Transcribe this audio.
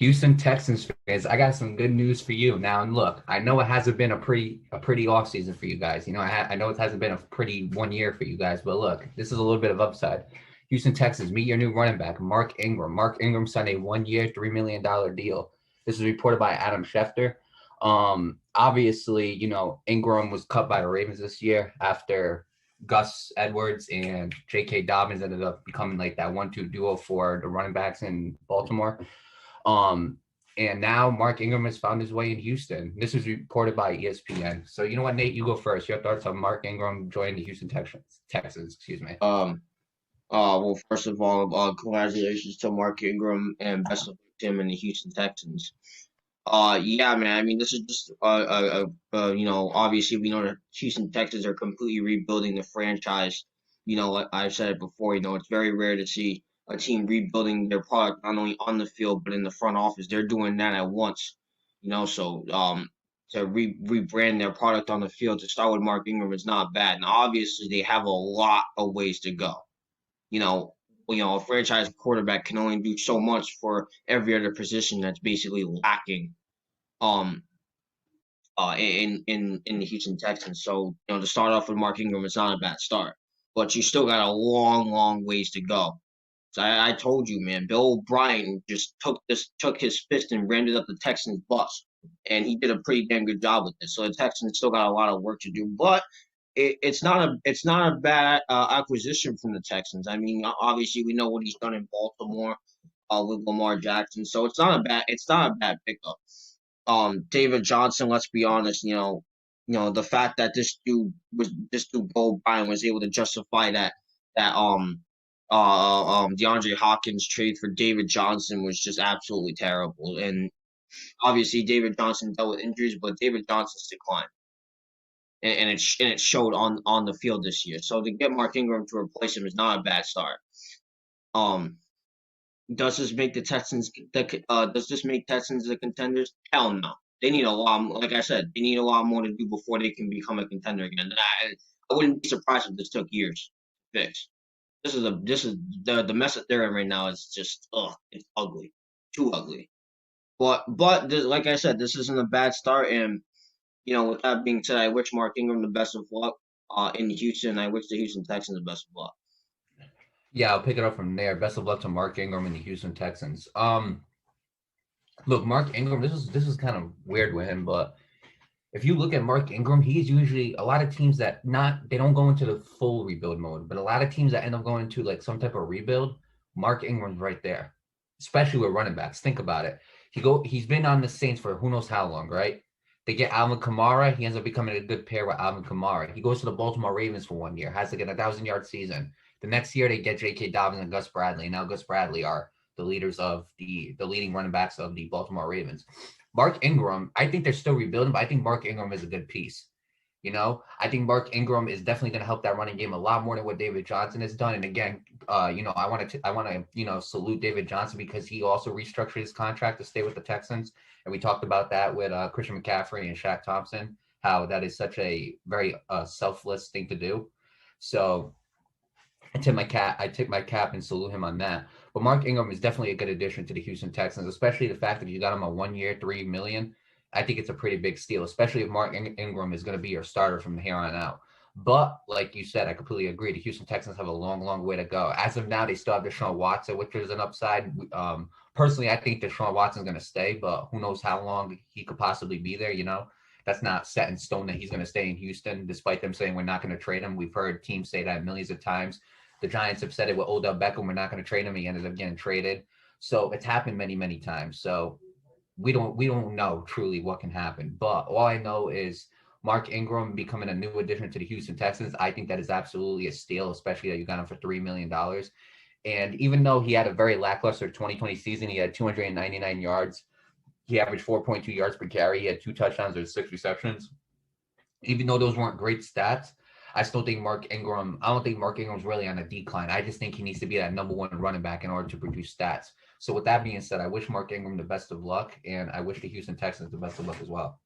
Houston Texans fans, I got some good news for you. Now, and look, I know it hasn't been a pretty off season for you guys. I know it hasn't been a pretty 1 year for you guys, but look, this is a little bit of upside. Houston Texans, meet your new running back, Mark Ingram. Mark Ingram signed a 1 year, $3 million deal. This is reported by Adam Schefter. Obviously, Ingram was cut by the Ravens this year after Gus Edwards and J.K. Dobbins ended up becoming like that 1-2 duo for the running backs in Baltimore. Um, and now Mark Ingram has found his way in Houston. This was reported by ESPN. So you know what, Nate, you go first. Your thoughts on Mark Ingram joining the Houston Texans, excuse me. Well, first of all, congratulations to Mark Ingram and best of luck to him in the Houston Texans. Yeah, man. I mean, this is just obviously we know the Houston Texans are completely rebuilding the franchise. Like I've said it before, it's very rare to see a team rebuilding their product not only on the field but in the front office. They're doing that at once. So to rebrand their product on the field to start with Mark Ingram is not bad. Now, obviously, they have a lot of ways to go. You know, a franchise quarterback can only do so much for every other position that's basically lacking um in the Houston Texans. So, to start off with Mark Ingram is not a bad start. But you still got a long, long ways to go. So I told you, man, Bill O'Brien just took his fist and rammed it up the Texans' bus. And he did a pretty damn good job with this. So the Texans still got a lot of work to do. But it's not a bad acquisition from the Texans. I mean, obviously we know what he's done in Baltimore with Lamar Jackson, so it's not a bad pickup. David Johnson, let's be honest, the fact that this dude Bo Bryant was able to justify that DeAndre Hopkins trade for David Johnson was just absolutely terrible. And obviously David Johnson dealt with injuries, but David Johnson's decline and it showed on the field this year. So to get Mark Ingram to replace him is not a bad start. Um, does this make Texans the contenders? Hell no. They need a lot. Like I said, they need a lot more to do before they can become a contender again. I wouldn't be surprised if this took years to fix. This is the mess that they're in right now is just it's ugly, too ugly. But like I said, this isn't a bad start, and with that being said, I wish Mark Ingram the best of luck in Houston. I wish the Houston Texans the best of luck. Yeah, I'll pick it up from there. Best of luck to Mark Ingram and the Houston Texans. Look, Mark Ingram, this is kind of weird with him, but if you look at Mark Ingram, he's usually a lot of teams that not they don't go into the full rebuild mode, but a lot of teams that end up going to like some type of rebuild, Mark Ingram's right there. Especially with running backs. Think about it. He's been on the Saints for who knows how long, right? They get Alvin Kamara, he ends up becoming a good pair with Alvin Kamara. He goes to the Baltimore Ravens for 1 year, has to get 1,000 yard season. The next year they get J.K. Dobbins and Gus Bradley. Now Gus Bradley are the leaders of the leading running backs of the Baltimore Ravens. Mark Ingram, I think they're still rebuilding, but I think Mark Ingram is a good piece. I think Mark Ingram is definitely going to help that running game a lot more than what David Johnson has done. And again, I want to salute David Johnson because he also restructured his contract to stay with the Texans. And we talked about that with Christian McCaffrey and Shaq Thompson, how that is such a very selfless thing to do. So I tip my cap and salute him on that. But Mark Ingram is definitely a good addition to the Houston Texans, especially the fact that you got him a 1 year, $3 million. I think it's a pretty big steal, especially if Mark Ingram is going to be your starter from here on out. But like you said, I completely agree. The Houston Texans have a long, long way to go. As of now, they still have Deshaun Watson, which is an upside. Personally, I think Deshaun Watson's going to stay, but who knows how long he could possibly be there. That's not set in stone that he's going to stay in Houston, despite them saying we're not going to trade him. We've heard teams say that millions of times. The Giants have said it with Odell Beckham. We're not going to trade him. He ended up getting traded. So it's happened many, many times. So we don't know truly what can happen. But all I know is Mark Ingram becoming a new addition to the Houston Texans. I think that is absolutely a steal, especially that you got him for $3 million. And even though he had a very lackluster 2020 season, he had 299 yards. He averaged 4.2 yards per carry. He had 2 touchdowns and 6 receptions. Even though those weren't great stats, I still think I don't think Mark Ingram's really on a decline. I just think he needs to be that number one running back in order to produce stats. So with that being said, I wish Mark Ingram the best of luck, and I wish the Houston Texans the best of luck as well.